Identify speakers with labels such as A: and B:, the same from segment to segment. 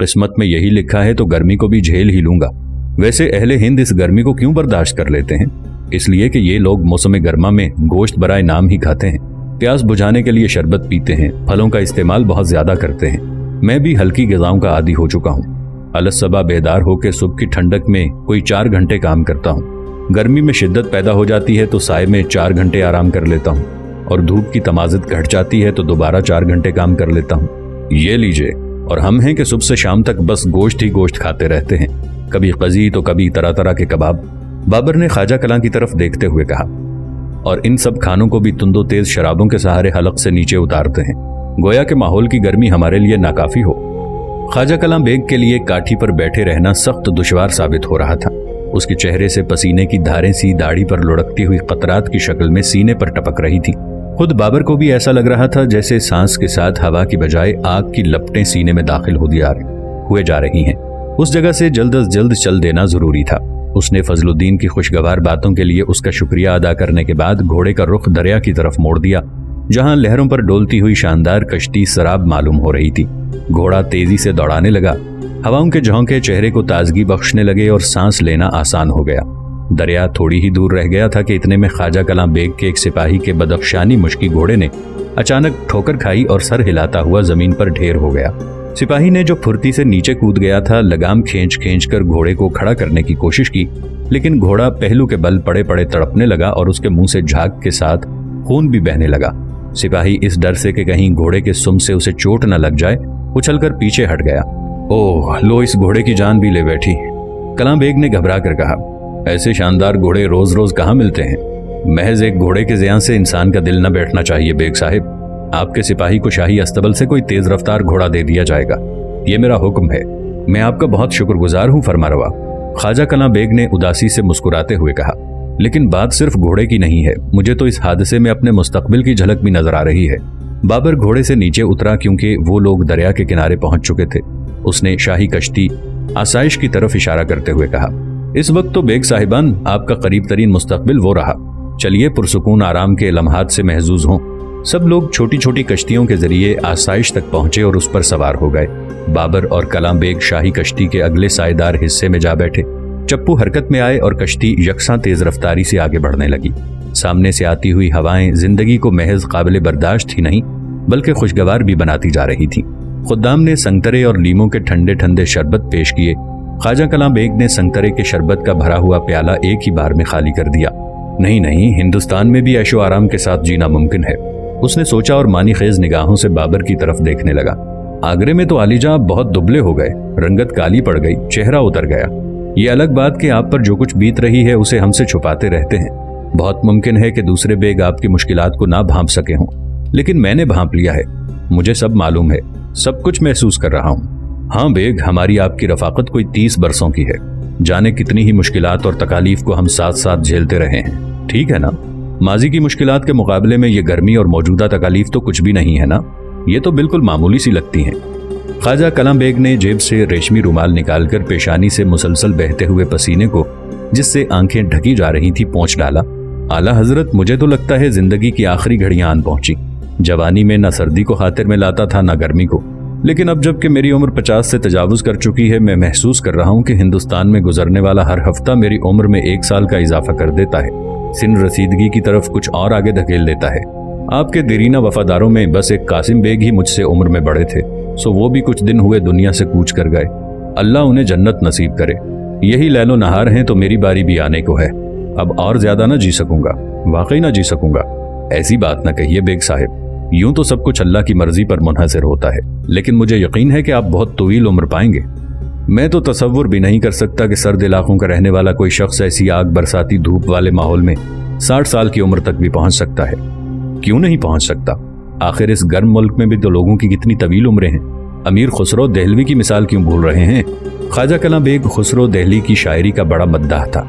A: किस्मत में यही लिखा है तो गर्मी को भी झेल ही लूंगा। वैसे अहले हिंद इस गर्मी को क्यों बर्दाश्त कर लेते हैं? इसलिए कि ये लोग मौसम गर्मा में गोश्त बराए नाम ही खाते हैं, प्यास बुझाने के लिए शरबत पीते हैं, फलों का इस्तेमाल बहुत ज्यादा करते हैं। मैं भी हल्की ग़िज़ाओं का आदी हो चुका हूँ। अलस सबा बेदार होकर सुबह की ठंडक में कोई 4 घंटे काम करता हूँ। गर्मी में शिद्दत पैदा हो जाती है तो साए में 4 घंटे आराम कर लेता हूँ, और धूप की तमाज़त घट जाती है तो दोबारा 4 घंटे काम कर लेता हूँ। ये लीजिए, और हम हैं कि सुबह से शाम तक बस गोश्त ही गोश्त खाते रहते हैं, कभी कज़ी तो कभी तरह तरह के कबाब। बाबर ने ख्वाजा कलां की तरफ देखते हुए कहा, और इन सब खानों को भी तुंदो तेज शराबों के सहारे हलक से नीचे उतारते हैं, गोया के माहौल की गर्मी हमारे लिए नाकाफी हो। ख्वाजा कलां बेग के लिए काठी पर बैठे रहना सख्त दुश्वार साबित हो रहा था। उसके चेहरे से पसीने की धारें सी दाढ़ी पर लुढ़कती हुई कतरात की शक्ल में सीने पर टपक रही थी। खुद बाबर को भी ऐसा लग रहा था जैसे सांस के साथ हवा की बजाय आग की लपटें सीने में दाखिल हुए जा रही हैं। उस जगह से जल्द अज जल्द चल देना जरूरी था। उसने फजलुद्दीन की खुशगवार बातों के लिए उसका शुक्रिया अदा करने के बाद घोड़े का रुख दरिया की तरफ मोड़ दिया, जहां लहरों पर डोलती हुई शानदार कश्ती सराब मालूम हो रही थी। घोड़ा तेजी से दौड़ाने लगा, हवाओं के झोंके चेहरे को ताजगी बख्शने लगे और सांस लेना आसान हो गया। दरिया थोड़ी ही दूर रह गया था कि इतने में ख्वाजा कलां बेग के एक सिपाही के बदख्शानी मुश्की घोड़े ने अचानक ठोकर खाई और सर हिलाता हुआ जमीन पर ढेर हो गया। सिपाही ने जो फुर्ती से नीचे कूद गया था, लगाम खींच कर घोड़े को खड़ा करने की कोशिश की, लेकिन घोड़ा पहलू के बल पड़े पड़े तड़पने लगा और उसके मुंह से झाग के साथ खून भी बहने लगा। सिपाही इस डर से कि कहीं घोड़े के सुम से उसे चोट न लग जाए, उछलकर पीछे हट गया। ओह लो, इस घोड़े की जान भी ले बैठी, कलां बेग ने घबरा कर कहा। ऐसे शानदार घोड़े रोज रोज कहाँ मिलते हैं? महज एक घोड़े के ज़ियान से इंसान का दिल न बैठना चाहिए बेग साहिब। आपके सिपाही को शाही अस्तबल से कोई तेज रफ्तार घोड़ा दे दिया जाएगा, ये मेरा हुक्म है। मैं आपका बहुत शुक्रगुजार हूँ फरमारवा, ख्वाजा कलां बेग ने उदासी से मुस्कुराते हुए कहा। लेकिन बात सिर्फ घोड़े की नहीं है, मुझे तो इस हादसे में अपने मुस्तकबिल की झलक भी नजर आ रही है। बाबर घोड़े से नीचे उतरा क्योंकि वो लोग दरिया के किनारे पहुंच चुके थे। उसने शाही कश्ती आसाइश की तरफ इशारा करते हुए कहा, इस वक्त तो बेग साहिबान आपका करीब तरीन मुस्तकबिल वो रहा। चलिए पुरसुकून आराम के लम्हात से महजूज हों। सब लोग छोटी छोटी कश्तियों के जरिए आसाइश तक पहुंचे और उस पर सवार हो गए। बाबर और कलां बेग शाही कश्ती के अगले सायेदार हिस्से में जा बैठे। चप्पू हरकत में आए और कश्ती यकसा तेज रफ्तारी से आगे बढ़ने लगी। सामने से आती हुई हवाएं जिंदगी को महज काबिल बर्दाश्त ही नहीं बल्कि खुशगवार भी बनाती जा रही थी। खुद्दाम ने संतरे और लीमों के ठंडे ठंडे शरबत पेश किए। ख्वाजा कलां बेग ने संतरे के शरबत का भरा हुआ प्याला एक ही बार में खाली कर दिया। नहीं, हिंदुस्तान में भी ऐशो आराम के साथ जीना मुमकिन है, उसने सोचा और मानी खेज निगाहों से बाबर की तरफ देखने लगा। आगरे में तो आलीजा आप बहुत दुबले हो गए, रंगत काली पड़ गई, चेहरा उतर गया। ये अलग बात कि आप पर जो कुछ बीत रही है उसे हमसे छुपाते रहते हैं। बहुत मुमकिन है कि दूसरे बेग आपकी मुश्किलात को ना भांप सके हों, लेकिन मैंने भांप लिया है। मुझे सब मालूम है, सब कुछ महसूस कर रहा हूँ। हाँ बेग, हमारी आपकी रफाकत कोई 30 बरसों की है। जाने कितनी ही मुश्किलात और तकालीफ को हम साथ साथ झेलते रहे हैं, ठीक है ना? माजी की मुश्किलात के मुकाबले में ये गर्मी और मौजूदा तकालीफ तो कुछ भी नहीं है ना, ये तो बिल्कुल मामूली सी लगती हैं। ख्वाजा कलां बेग ने जेब से रेशमी रुमाल निकालकर पेशानी से मुसलसल बहते हुए पसीने को, जिससे आंखें ढकी जा रही थी, पोंछ डाला। आला हजरत, मुझे तो लगता है जिंदगी की आखिरी घड़ियां आन पहुंची। जवानी में न सर्दी को खातिर में लाता था न गर्मी को, लेकिन अब जबकि मेरी उम्र 50 से तजावुज कर चुकी है, मैं महसूस कर रहा हूँ कि हिंदुस्तान में गुजरने वाला हर हफ्ता मेरी उम्र में 1 साल का इजाफा कर देता है, सिन रसीदगी की तरफ कुछ और आगे धकेल देता है। आपके देरीना वफादारों में बस एक कासिम बेग ही मुझसे उम्र में बड़े थे, सो वो भी कुछ दिन हुए दुनिया से कूच कर गए। अल्लाह उन्हें जन्नत नसीब करे। यही लैलो नहार हैं तो मेरी बारी भी आने को है। अब और ज्यादा ना जी सकूंगा, वाकई ना जी सकूंगा। ऐसी बात ना कहिए बेग साहिब, यूं तो सब कुछ अल्लाह की मर्जी पर मुनहसर होता है, लेकिन मुझे यकीन है कि आप बहुत तवील उम्र पाएंगे। मैं तो तसव्वुर भी नहीं कर सकता कि सर्द इलाकों का रहने वाला कोई शख्स ऐसी आग बरसाती धूप वाले माहौल में 60 साल की उम्र तक भी पहुंच सकता है। क्यों नहीं पहुंच सकता? आखिर इस गर्म मुल्क में भी तो लोगों की कितनी तवील उम्रें हैं। अमीर खुसरो देहलवी की मिसाल क्यों भूल रहे हैं? ख्वाजा कलां बेग खुसरो देहली की शायरी का बड़ा मद्दाह था।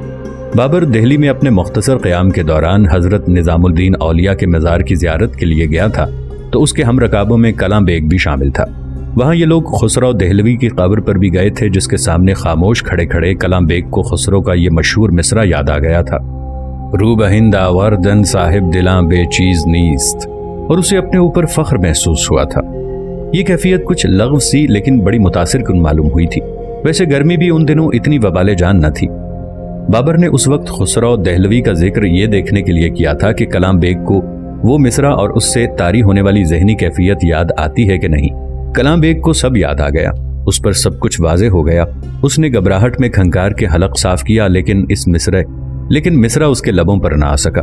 A: बाबर दिल्ली में अपने मुख्तसर क़याम के दौरान हजरत निज़ामुद्दीन औलिया के मज़ार की ज़ियारत के लिए गया था, तो उसके हम रकाबों में कलां बेग भी शामिल था। वहाँ ये लोग खुसरो देहलवी की कब्र पर भी गए थे, जिसके सामने खामोश खड़े खड़े कलां बेग को खुसरो का ये मशहूर मिसरा याद आ गया था, रूबहिंद आवर्दन साहिब दिलां बेचीज नीस्त, और उसे अपने ऊपर फख्र महसूस हुआ था। ये कैफियत कुछ लग़व सी लेकिन बड़ी मुतासिर कुन मालूम हुई थी। वैसे गर्मी भी उन दिनों इतनी वबाले जान न थी। बाबर ने उस वक्त खुसरो दहलवी का जिक्र ये देखने के लिए किया था कि कलाम बेग को वो मिसरा और उससे तारी होने वाली जहनी कैफियत याद आती है कि नहीं। कलाम बेग को सब याद आ गया, उस पर सब कुछ वाज़े हो गया। उसने घबराहट में खंकार के हलक साफ किया, लेकिन मिसरा उसके लबों पर ना आ सका।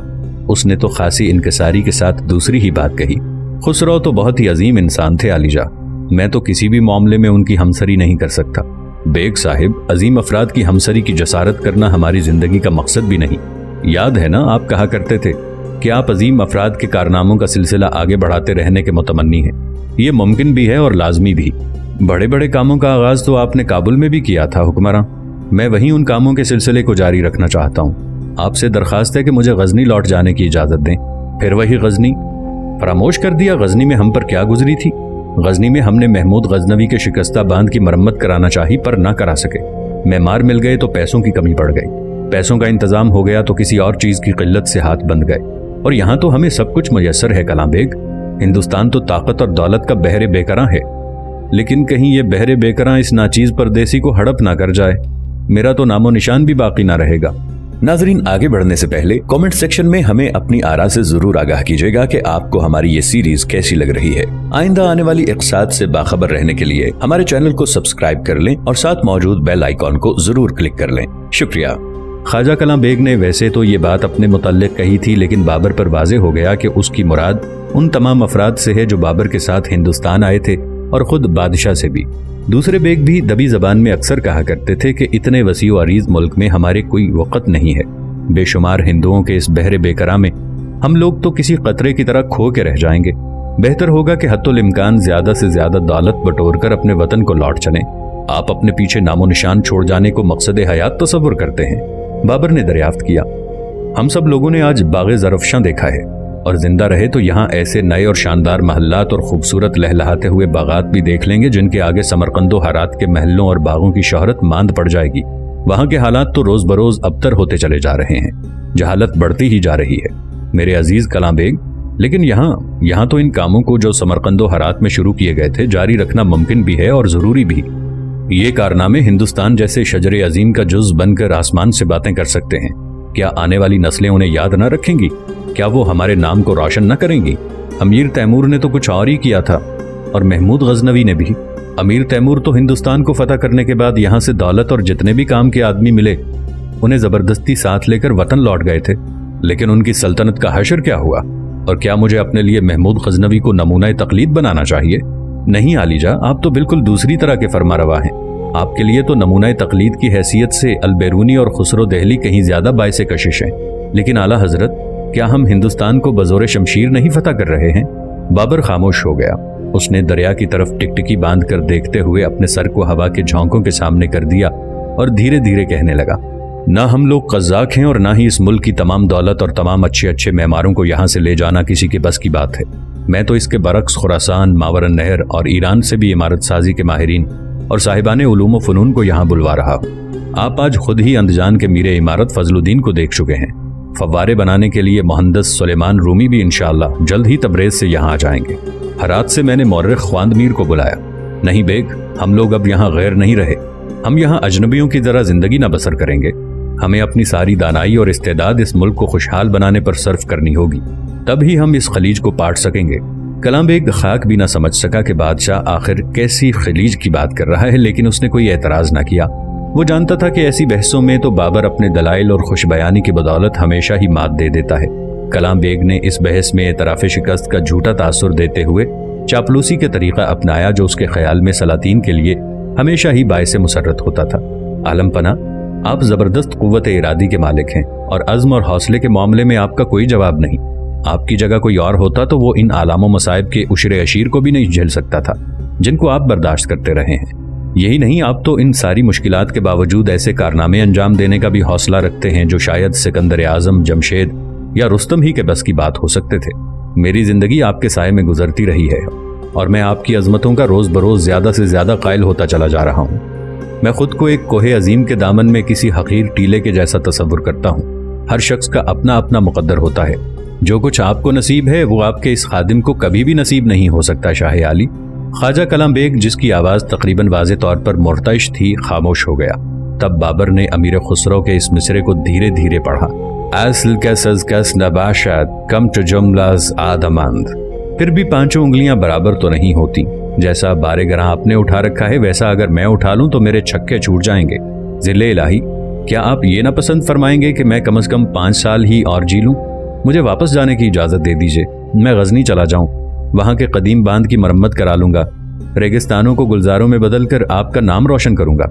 A: उसने तो खासी इनकिसारी के साथ दूसरी ही बात कही। खुसरो तो बहुत ही अजीम इंसान थे आलिजा, मैं तो किसी भी मामले में उनकी हमसरी नहीं कर सकता। बेग साहिब, अजीम अफराद की हमसरी की जसारत करना हमारी जिंदगी का मकसद भी नहीं। याद है ना, आप कहा करते थे कि आप अजीम अफराद के कारनामों का सिलसिला आगे बढ़ाते रहने के मुतमन्नी हैं। ये मुमकिन भी है और लाजमी भी। बड़े बड़े कामों का आगाज तो आपने काबुल में भी किया था हुक्मरान। मैं वहीं उन कामों के सिलसिले को जारी रखना चाहता हूँ। आपसे दरखास्त है कि मुझे गजनी लौट जाने की इजाजत दें। फिर वही गजनी, फरामोश कर दिया गजनी में हम पर क्या गुजरी थी। गजनी में हमने महमूद गजनवी के शिकस्ता बांध की मरम्मत कराना चाही पर ना करा सके। मेमार मिल गए तो पैसों की कमी पड़ गई, पैसों का इंतजाम हो गया तो किसी और चीज की किल्लत से हाथ बंध गए। और यहाँ तो हमें सब कुछ मुयस्सर है कलाम बेग। हिंदुस्तान तो ताकत और दौलत का बहरे बेकरां है, लेकिन कहीं ये बहरे बेकरां इस नाचीज परदेसी को हड़प ना कर जाए। मेरा तो नामो निशान भी बाकी ना रहेगा।
B: नाजरीन, आगे बढ़ने से पहले कमेंट सेक्शन में हमें अपनी आरा से जरूर आगाह कीजिएगा कि आपको हमारी ये सीरीज कैसी लग रही है। आइंदा आने वाली इक़्तिसाद से बाखबर रहने के लिए हमारे चैनल को सब्सक्राइब कर लें और साथ मौजूद बेल आइकॉन को जरूर क्लिक कर लें। शुक्रिया।
A: ख्वाजा कलाम बेग ने वैसे तो ये बात अपने मुतल्लिक कही थी, लेकिन बाबर पर वाज़े हो गया कि उसकी मुराद उन तमाम अफराद से है जो बाबर के साथ हिंदुस्तान आए थे और खुद बादशाह से भी। दूसरे बेग भी दबी जबान में अक्सर कहा करते थे कि इतने वसी व अरीज मुल्क में हमारे कोई वक़्त नहीं है। बेशुमार हिंदुओं के इस बहरे बेकरां में हम लोग तो किसी कतरे की तरह खो के रह जाएंगे। बेहतर होगा कि हत्तुल इम्कान ज्यादा से ज्यादा दौलत बटोर कर अपने वतन को लौट चलें। आप अपने पीछे नामो निशान छोड़ जाने को मकसद हयात तसव्वुर करते हैं। बाबर ने दरियाफ्त किया, हम सब लोगों ने आज बाग़े ज़रफ़शां देखा है और जिंदा रहे तो यहाँ ऐसे नए और शानदार महल्लात और खूबसूरत लहलहाते हुए बागात भी देख लेंगे जिनके आगे समरकंदो हरात के महलों और बागों की शोहरत मांद पड़ जाएगी। वहाँ के हालात तो रोज बरोज अबतर होते चले जा रहे हैं, जहालत बढ़ती ही जा रही है मेरे अजीज कलाम बेग। लेकिन यहाँ तो इन कामों को जो समरकंदो हरात में शुरू किए गए थे जारी रखना मुमकिन भी है और जरूरी भी। ये कारनामे हिंदुस्तान जैसे शजरे अजीम का जुज बनकर आसमान से बातें कर सकते हैं। क्या आने वाली नस्लें उन्हें याद न रखेंगी? क्या वो हमारे नाम को रोशन न करेंगी? अमीर तैमूर ने तो कुछ और ही किया था, और महमूद गजनवी ने भी। अमीर तैमूर तो हिंदुस्तान को फतह करने के बाद यहाँ से दौलत और जितने भी काम के आदमी मिले उन्हें जबरदस्ती साथ लेकर वतन लौट गए थे। लेकिन उनकी सल्तनत का हशर क्या हुआ? और क्या मुझे अपने लिए महमूद गजनवी को नमूना तकलीद बनाना चाहिए? नहीं आलिजा, आप तो बिल्कुल दूसरी तरह के फरमारवा हैं। आपके लिए तो नमूना तकलीद की हैसियत से अलबेरूनी और खुसरो दहली कहीं ज्यादा बाइसे कशिश हैं। लेकिन आला हजरत, क्या हम हिंदुस्तान को बजोरे शमशीर नहीं फतह कर रहे हैं? बाबर खामोश हो गया। उसने दरिया की तरफ टिकटिकी बांध कर देखते हुए अपने सर को हवा के झोंकों के सामने कर दिया और धीरे धीरे कहने लगा, ना हम लोग कज़्ज़ाक हैं और ना ही इस मुल्क की तमाम दौलत और तमाम अच्छे अच्छे मेहमारों को यहाँ से ले जाना किसी के बस की बात है। मैं तो इसके बरक्स खुरासान, मावरन नहर और ईरान से भी इमारत साजी के माहिरीन और साहिबाने उलूम व फ़नून को यहाँ बुलवा रहा हूँ। आप आज खुद ही अंदजान के मीरे इमारत फजलुद्दीन को देख चुके हैं। फव्वारे बनाने के लिए मुहंदस सुलेमान रूमी भी इंशाअल्लाह जल्द ही तबरेज से यहाँ आ जाएंगे। हरात से मैंने मौर्रिख ख्वांद मीर को बुलाया। नहीं बेग, हम लोग अब यहाँ गैर नहीं रहे। हम यहाँ अजनबियों की जरा जिंदगी न बसर करेंगे। हमें अपनी सारी दानाई और इस्तेदाद इस मुल्क को खुशहाल बनाने पर सर्फ करनी होगी, तब ही हम इस खलीज को पाट सकेंगे। कलाम बेग खाक भी ना समझ सका कि बादशाह आखिर कैसी खलीज की बात कर रहा है, लेकिन उसने कोई एतराज ना किया। वो जानता था कि ऐसी बहसों में तो बाबर अपने दलाइल और खुशबयानी की बदौलत हमेशा ही मात दे देता है। कलाम बेग ने इस बहस में एतराफ़े शिकस्त का झूठा तासुर देते हुए चापलूसी के तरीका अपनाया जो उसके ख्याल में सलातीन के लिए हमेशा ही बाइसे मुसर्रत होता था। आलम पना, आप जबरदस्त कुव्वत इरादी के मालिक हैं और अज़्म और हौसले के मामले में आपका कोई जवाब नहीं। आपकी जगह कोई और होता तो वो इन आलामो मसाइब के उशरे अशीर को भी नहीं झेल सकता था जिनको आप बर्दाश्त करते रहे हैं। यही नहीं, आप तो इन सारी मुश्किलात के बावजूद ऐसे कारनामे अंजाम देने का भी हौसला रखते हैं जो शायद सिकंदर आजम, जमशेद या रुस्तम ही के बस की बात हो सकते थे। मेरी जिंदगी आपके साए में गुजरती रही है और मैं आपकी अजमतों का रोज बरोज ज्यादा से ज्यादा कायल होता चला जा रहा हूँ। मैं खुद को एक कोहे अजीम के दामन में किसी हकीर टीले के जैसा तसव्वुर करता हूँ। हर शख्स का अपना अपना मुकद्दर होता है। जो कुछ आपको नसीब है वो आपके इस खादिम को कभी भी नसीब नहीं हो सकता। शाह आली, خواجہ کلام بیگ، جس کی آواز تقریباً واضح طور پر مرتعش تھی، خاموش ہو گیا۔ تب بابر نے امیر خسرو کے اس مصرے کو دھیرے دھیرے پڑھا۔ اصل کس از کس نباشد کم چو جملز آدمند۔ پھر بھی پانچوں انگلیاں برابر تو نہیں ہوتی۔ جیسا بارے گراں آپ نے اٹھا رکھا ہے ویسا اگر میں اٹھا لوں تو میرے چھکے چھوٹ جائیں گے۔ ذل الہی، کیا آپ یہ نہ پسند فرمائیں گے کہ میں کم از کم 5 سال ہی اور جی لوں؟ مجھے واپس جانے کی اجازت دے دیجیے، میں غزنی چلا جاؤں، وہاں کے قدیم باندھ کی مرمت کرا لوں گا، ریگستانوں کو گلزاروں میں بدل کر آپ کا نام روشن کروں گا۔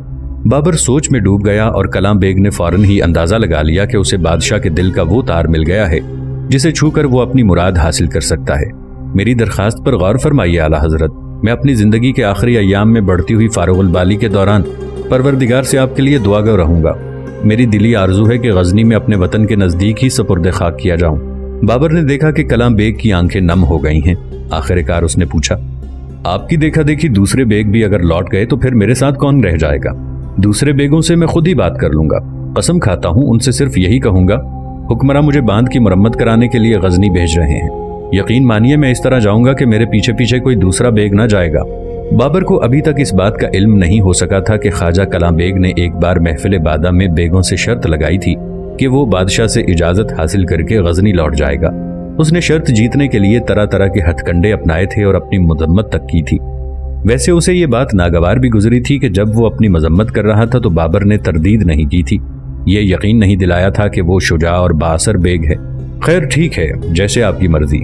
A: بابر سوچ میں ڈوب گیا اور کلام بیگ نے فوراً ہی اندازہ لگا لیا کہ اسے بادشاہ کے دل کا وہ تار مل گیا ہے جسے چھو کر وہ اپنی مراد حاصل کر سکتا ہے۔ میری درخواست پر غور فرمائیے اعلیٰ حضرت، میں اپنی زندگی کے آخری ایام میں بڑھتی ہوئی فارغ البالی کے دوران پروردگار سے آپ کے لیے دعا گو رہوں گا۔ میری دلی آرزو ہے کہ غزنی میں اپنے وطن کے نزدیک ہی سپرد خاک کیا جاؤں۔ بابر نے دیکھا کہ کلام بیگ کی آنکھیں نم ہو گئی ہیں۔ آخر کار اس نے پوچھا، آپ کی دیکھا دیکھی دوسرے بیگ بھی اگر لوٹ گئے تو پھر میرے ساتھ کون رہ جائے گا؟ دوسرے بیگوں سے میں خود ہی بات کر لوں گا، قسم کھاتا ہوں ان سے صرف یہی کہوں گا، حکمراں مجھے باندھ کی مرمت کرانے کے لیے غزنی بھیج رہے ہیں۔ یقین مانیے میں اس طرح جاؤں گا کہ میرے پیچھے پیچھے کوئی دوسرا بیگ نہ جائے گا۔ بابر کو ابھی تک اس بات کا علم نہیں ہو سکا تھا کہ خواجہ کلام بیگ نے ایک بار محفل بادہ میں بیگوں سے شرط لگائی تھی کہ وہ بادشاہ سے اجازت حاصل کر کے غزنی لوٹ جائے گا۔ اس نے شرط جیتنے کے لیے طرح طرح کے ہتھ کنڈے اپنائے تھے اور اپنی مذمت تک کی تھی۔ ویسے اسے یہ بات ناگوار بھی گزری تھی کہ جب وہ اپنی مذمت کر رہا تھا تو بابر نے تردید نہیں کی تھی، یہ یقین نہیں دلایا تھا کہ وہ شجاع اور بااثر بیگ ہے۔ خیر ٹھیک ہے، جیسے آپ کی مرضی۔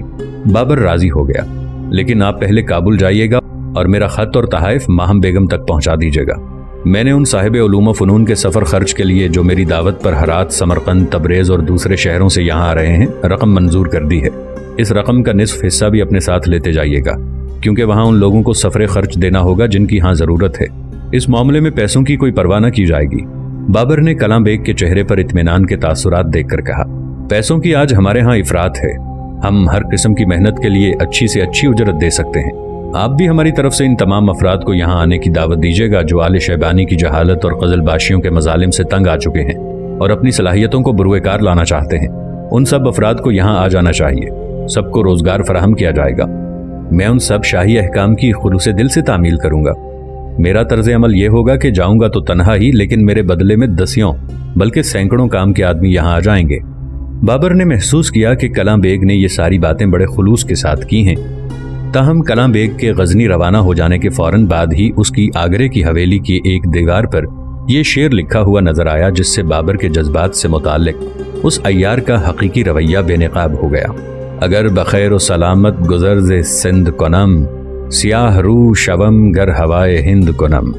A: بابر راضی ہو گیا، لیکن آپ پہلے کابل جائیے گا اور میرا خط اور تحائف ماہم بیگم تک پہنچا دیجیے گا۔ میں نے ان صاحب علوم و فنون کے سفر خرچ کے لیے جو میری دعوت پر ہرات، سمرقند، تبریز اور دوسرے شہروں سے یہاں آ رہے ہیں رقم منظور کر دی ہے۔ اس رقم کا نصف حصہ بھی اپنے ساتھ لیتے جائیے گا، کیونکہ وہاں ان لوگوں کو سفر خرچ دینا ہوگا جن کی ہاں ضرورت ہے۔ اس معاملے میں پیسوں کی کوئی پرواہ نہ کی جائے گی۔ بابر نے کلام بیگ کے چہرے پر اطمینان کے تاثرات دیکھ کر کہا، پیسوں کی آج ہمارے ہاں افراط ہے، ہم ہر قسم کی محنت کے لیے اچھی سے اچھی اجرت دے سکتے ہیں۔ آپ بھی ہماری طرف سے ان تمام افراد کو یہاں آنے کی دعوت دیجیے گا جو آل شیبانی کی جہالت اور قزل باشیوں کے مظالم سے تنگ آ چکے ہیں اور اپنی صلاحیتوں کو بروئے کار لانا چاہتے ہیں۔ ان سب افراد کو یہاں آ جانا چاہیے، سب کو روزگار فراہم کیا جائے گا۔ میں ان سب شاہی احکام کی خلوص دل سے تعمیل کروں گا۔ میرا طرز عمل یہ ہوگا کہ جاؤں گا تو تنہا ہی، لیکن میرے بدلے میں دسیوں بلکہ سینکڑوں کام کے آدمی یہاں آ جائیں گے۔ بابر نے محسوس کیا کہ کلام بیگ نے یہ ساری باتیں بڑے خلوص کے ساتھ کی ہیں۔ تاہم کلام بیگ کے غزنی روانہ ہو جانے کے فوراً بعد ہی اس کی آگرے کی حویلی کی ایک دیوار پر یہ شعر لکھا ہوا نظر آیا، جس سے بابر کے جذبات سے متعلق اس عیار کا حقیقی رویہ بے نقاب ہو گیا۔ اگر بخیر و سلامت گزر ز سندھ کنم، سیاہ رو شوم گر ہوائے ہند کنم۔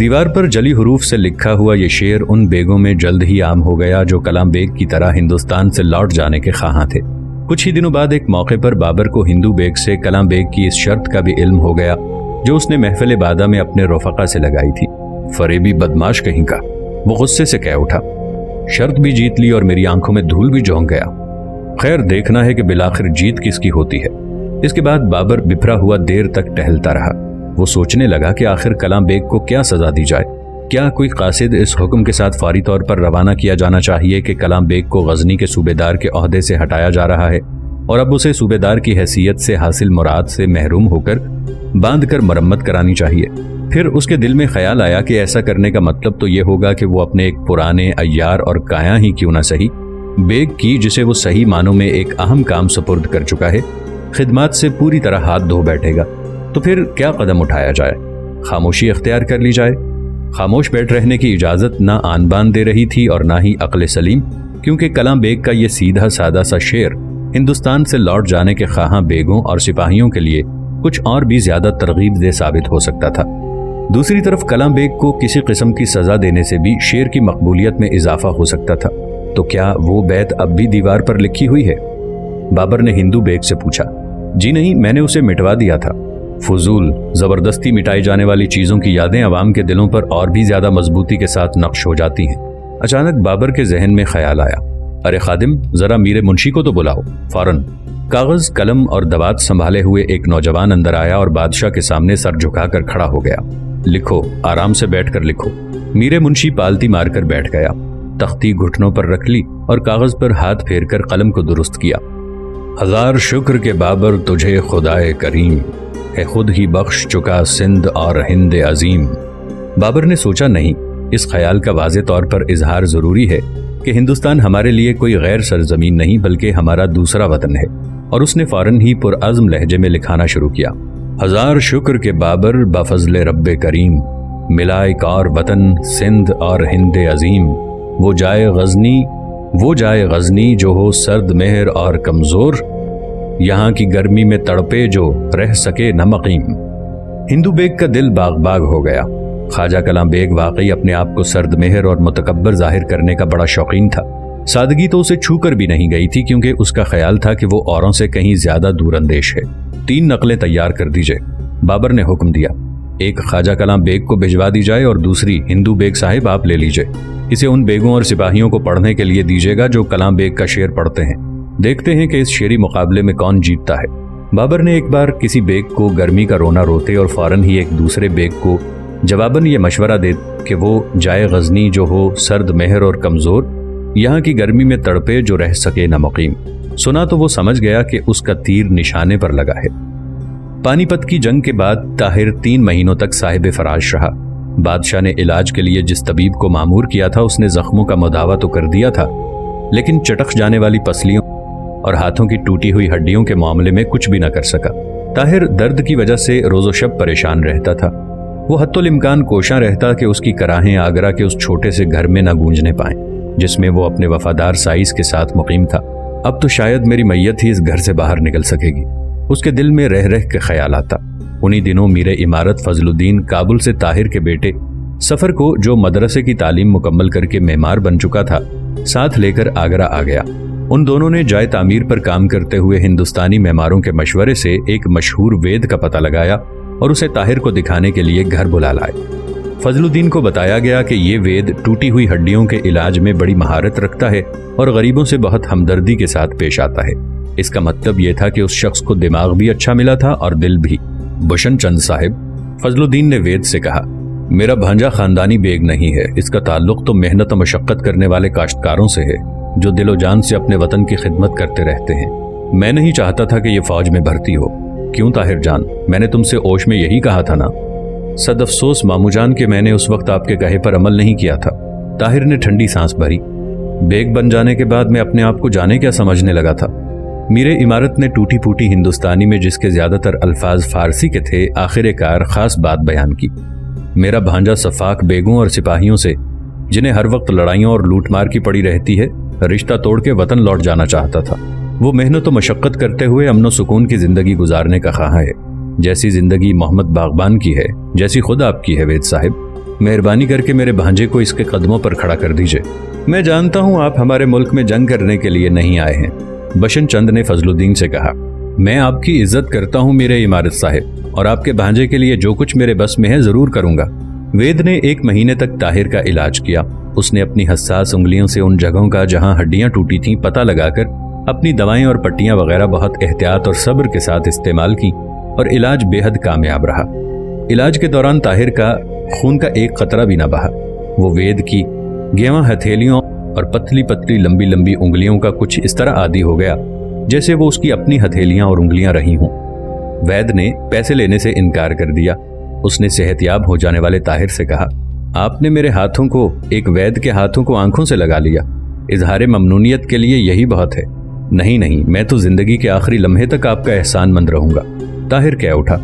A: دیوار پر جلی حروف سے لکھا ہوا یہ شعر ان بیگوں میں جلد ہی عام ہو گیا جو کلام بیگ کی طرح ہندوستان سے لوٹ جانے کے خواہاں تھے۔ کچھ ہی دنوں بعد ایک موقع پر بابر کو ہندو بیگ سے کلام بیگ کی اس شرط کا بھی علم ہو گیا جو اس نے محفل بادہ میں اپنے رفقا سے لگائی تھی۔ فریبی بدماش کہیں کا، وہ غصے سے کہہ اٹھا، شرط بھی جیت لی اور میری آنکھوں میں دھول بھی جھونک گیا۔ خیر دیکھنا ہے کہ بالآخر جیت کس کی ہوتی ہے۔ اس کے بعد بابر بپھرا ہوا دیر تک ٹہلتا رہا۔ وہ سوچنے لگا کہ آخر کلام بیگ کو کیا سزا دی جائے۔ کیا کوئی قاصد اس حکم کے ساتھ فوری طور پر روانہ کیا جانا چاہیے کہ کلام بیگ کو غزنی کے صوبے دار کے عہدے سے ہٹایا جا رہا ہے اور اب اسے صوبے دار کی حیثیت سے حاصل مراد سے محروم ہو کر باندھ کر مرمت کرانی چاہیے۔ پھر اس کے دل میں خیال آیا کہ ایسا کرنے کا مطلب تو یہ ہوگا کہ وہ اپنے ایک پرانے عیار اور کایاں ہی کیوں نہ صحیح بیگ کی، جسے وہ صحیح معنوں میں ایک اہم کام سپرد کر چکا ہے، خدمات سے پوری طرح ہاتھ دھو بیٹھے گا۔ تو پھر کیا قدم اٹھایا جائے؟ خاموشی اختیار کر لی جائے۔ خاموش بیٹھ رہنے کی اجازت نہ آن بان دے رہی تھی اور نہ ہی عقل سلیم، کیونکہ کلام بیگ کا یہ سیدھا سادہ سا شعر ہندوستان سے لوٹ جانے کے خواہاں بیگوں اور سپاہیوں کے لیے کچھ اور بھی زیادہ ترغیب دہ ثابت ہو سکتا تھا۔ دوسری طرف کلام بیگ کو کسی قسم کی سزا دینے سے بھی شعر کی مقبولیت میں اضافہ ہو سکتا تھا۔ تو کیا وہ بیت اب بھی دیوار پر لکھی ہوئی ہے؟ بابر نے ہندو بیگ سے پوچھا۔ جی نہیں، میں نے اسے مٹوا دیا تھا۔ فضول، زبردستی مٹائی جانے والی چیزوں کی یادیں عوام کے دلوں پر اور بھی زیادہ مضبوطی کے ساتھ نقش ہو جاتی ہیں۔ اچانک بابر کے ذہن میں خیال آیا، ارے خادم، ذرا میرے منشی کو تو بلاؤ۔ فوراً کاغذ، قلم اور دوات سنبھالے ہوئے ایک نوجوان اندر آیا اور بادشاہ کے سامنے سر جھکا کر کھڑا ہو گیا۔ لکھو، آرام سے بیٹھ کر لکھو۔ میرے منشی پالتی مار کر بیٹھ گیا، تختی گھٹنوں پر رکھ لی اور کاغذ پر ہاتھ پھیر کر قلم کو درست کیا۔ ہزار شکر کے بابر تجھے خدائے کریم، ہے خود ہی بخش چکا سندھ اور ہند عظیم۔ بابر نے سوچا نہیں، اس خیال کا واضح طور پر اظہار ضروری ہے کہ ہندوستان ہمارے لیے کوئی غیر سرزمین نہیں بلکہ ہمارا دوسرا وطن ہے، اور اس نے فوراً ہی پرعزم لہجے میں لکھانا شروع کیا۔ ہزار شکر کے بابر بفضل رب کریم، ملا ایک اور وطن سندھ اور ہند عظیم، وہ جائے غزنی جو ہو سرد مہر اور کمزور، یہاں کی گرمی میں تڑپے جو رہ سکے نہ مقیم۔ ہندو بیگ کا دل باغ باغ ہو گیا۔ خواجہ کلاں بیگ واقعی اپنے آپ کو سرد مہر اور متکبر ظاہر کرنے کا بڑا شوقین تھا۔ سادگی تو اسے چھو کر بھی نہیں گئی تھی، کیونکہ اس کا خیال تھا کہ وہ اوروں سے کہیں زیادہ دور اندیش ہے۔ 3 نقلیں تیار کر دیجئے، بابر نے حکم دیا۔ ایک خواجہ کلاں بیگ کو بھجوا دی جائے اور دوسری ہندو بیگ صاحب آپ لے لیجئے۔ اسے ان بیگوں اور سپاہیوں کو پڑھنے کے لیے دیجیے گا جو کلاں بیگ کا شعر پڑھتے ہیں، دیکھتے ہیں کہ اس شعری مقابلے میں کون جیتتا ہے۔ بابر نے ایک بار کسی بیگ کو گرمی کا رونا روتے اور فوراً ہی ایک دوسرے بیگ کو جواباً یہ مشورہ دے کہ وہ جائے غزنی جو ہو سرد مہر اور کمزور، یہاں کی گرمی میں تڑپے جو رہ سکے نہ مقیم، سنا تو وہ سمجھ گیا کہ اس کا تیر نشانے پر لگا ہے۔ پانی پت کی جنگ کے بعد طاہر 3 مہینوں تک صاحب فراش رہا۔ بادشاہ نے علاج کے لیے جس طبیب کو مامور کیا تھا اس نے زخموں کا مداوا تو کر دیا تھا، لیکن چٹک جانے والی پسلیوں اور ہاتھوں کی ٹوٹی ہوئی ہڈیوں کے معاملے میں کچھ بھی نہ کر سکا۔ طاہر درد کی وجہ سے روز و شب پریشان رہتا تھا۔ وہ حتی الامکان کوشاں رہتا کہ اس کی کراہیں آگرہ کے اس چھوٹے سے گھر میں نہ گونجنے پائیں جس میں وہ اپنے وفادار سائز کے ساتھ مقیم تھا۔ اب تو شاید میری میت ہی اس گھر سے باہر نکل سکے گی، اس کے دل میں رہ رہ کے خیال آتا۔ انہی دنوں میر عمارت فضل الدین کابل سے طاہر کے بیٹے سفر کو، جو مدرسے کی تعلیم مکمل کر کے معمار بن چکا تھا، ساتھ لے کر آگرہ آ گیا۔ ان دونوں نے جائے تعمیر پر کام کرتے ہوئے ہندوستانی معماروں کے مشورے سے ایک مشہور وید کا پتہ لگایا اور اسے طاہر کو دکھانے کے لیے گھر بلا لائے۔ فضل الدین کو بتایا گیا کہ یہ وید ٹوٹی ہوئی ہڈیوں کے علاج میں بڑی مہارت رکھتا ہے اور غریبوں سے بہت ہمدردی کے ساتھ پیش آتا ہے۔ اس کا مطلب یہ تھا کہ اس شخص کو دماغ بھی اچھا ملا تھا اور دل بھی۔ بشن چند صاحب، فضل الدین نے وید سے کہا، میرا بھانجا خاندانی بیگ نہیں ہے، اس کا تعلق تو محنت و مشقت کرنے والے کاشتکاروں سے ہے جو دل و جان سے اپنے وطن کی خدمت کرتے رہتے ہیں۔ میں نہیں چاہتا تھا کہ یہ فوج میں بھرتی ہو۔ کیوں طاہر جان، میں نے تم سے اوش میں یہی کہا تھا نا؟ صد افسوس مامو جان کہ میں نے اس وقت آپ کے کہے پر عمل نہیں کیا تھا۔ طاہر نے ٹھنڈی سانس بھری۔ بیگ بن جانے کے بعد میں اپنے آپ کو جانے کیا سمجھنے لگا تھا۔ میرے عمارت نے ٹوٹی پھوٹی ہندوستانی میں جس کے زیادہ تر الفاظ فارسی کے تھے آخر کار خاص بات بیان کی۔ میرا بھانجا صفاق بیگوں اور سپاہیوں سے، جنہیں ہر وقت لڑائیوں اور لوٹ مار کی پڑی رہتی ہے، رشتہ توڑ کے وطن لوٹ جانا چاہتا تھا۔ وہ محنت و مشقت کرتے ہوئے امن و سکون کی زندگی گزارنے کا خواہاں ہے، جیسی زندگی محمد باغبان کی ہے، جیسی خود آپ کی ہے وید صاحب۔ مہربانی کر کے میرے بھانجے کو اس کے قدموں پر کھڑا کر دیجئے۔ میں جانتا ہوں آپ ہمارے ملک میں جنگ کرنے کے لیے نہیں آئے ہیں، بشن چند نے فضل الدین سے کہا۔ میں آپ کی عزت کرتا ہوں میرے عمارت صاحب، اور آپ کے بھانجے کے لیے جو کچھ میرے بس میں ہے ضرور کروں گا۔ وید نے 1 مہینے تک طاہر کا علاج کیا۔ اس نے اپنی حساس انگلیوں سے ان جگہوں کا جہاں ہڈیاں ٹوٹی تھیں پتہ لگا کر اپنی دوائیں اور پٹیاں وغیرہ بہت احتیاط اور صبر کے ساتھ استعمال کی، اور علاج بے حد کامیاب رہا۔ علاج کے دوران طاہر کا خون کا ایک قطرہ بھی نہ بہا۔ وہ وید کی گیواں ہتھیلیوں اور پتلی پتلی لمبی لمبی انگلیوں کا کچھ اس طرح عادی ہو گیا جیسے وہ اس کی اپنی ہتھیلیاں اور انگلیاں رہی ہوں۔ وید نے پیسے لینے سے انکار کر دیا۔ اس نے صحت یاب ہو جانے والے طاہر سے کہا، آپ نے میرے ہاتھوں کو ایک وید کے ہاتھوں کو آنکھوں سے لگا لیا، اظہار ممنونیت کے لیے یہی بہت ہے۔ نہیں، میں تو زندگی کے آخری لمحے تک آپ کا احسان مند رہوں گا۔ طاہر کہہ اٹھا،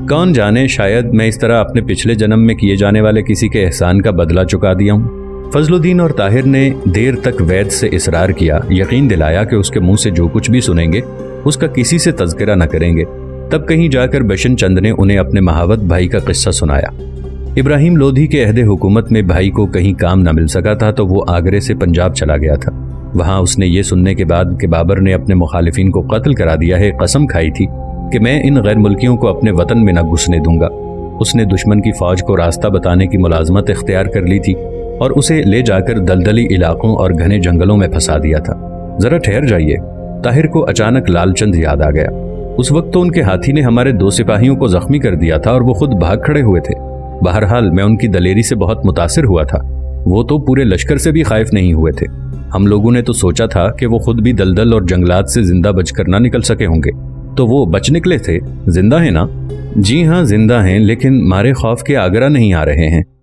A: کون جانے شاید میں اس طرح اپنے پچھلے جنم میں کیے جانے والے کسی کے احسان کا بدلہ چکا دیا ہوں۔ فضل الدین اور طاہر نے دیر تک وید سے اصرار کیا، یقین دلایا کہ اس کے منہ سے جو کچھ بھی سنیں گے اس کا کسی سے تذکرہ نہ کریں گے۔ تب کہیں جا کر بشن چند نے انہیں اپنے مہاوت بھائی کا قصہ سنایا۔ ابراہیم لودھی کے عہد حکومت میں بھائی کو کہیں کام نہ مل سکا تھا تو وہ آگرے سے پنجاب چلا گیا تھا۔ وہاں اس نے یہ سننے کے بعد کہ بابر نے اپنے مخالفین کو قتل کرا دیا ہے، قسم کھائی تھی کہ میں ان غیر ملکیوں کو اپنے وطن میں نہ گھسنے دوں گا۔ اس نے دشمن کی فوج کو راستہ بتانے کی ملازمت اختیار کر لی تھی اور اسے لے جا کر دلدلی علاقوں اور گھنے جنگلوں میں پھنسا دیا تھا۔ ذرا ٹھہر جائیے، طاہر کو اچانک لال چند یاد آ گیا۔ اس وقت تو ان کے ہاتھی نے ہمارے 2 سپاہیوں کو زخمی کر دیا تھا اور وہ خود بھاگ کھڑے ہوئے تھے۔ بہرحال میں ان کی دلیری سے بہت متاثر ہوا تھا۔ وہ تو پورے لشکر سے بھی خائف نہیں ہوئے تھے۔ ہم لوگوں نے تو سوچا تھا کہ وہ خود بھی دلدل اور جنگلات سے زندہ بچ کر نہ نکل سکے ہوں گے۔ तो वो बच निकले थे, जिंदा है ना? जी हाँ जिंदा हैं, लेकिन मारे खौफ के आगरा नहीं आ रहे हैं।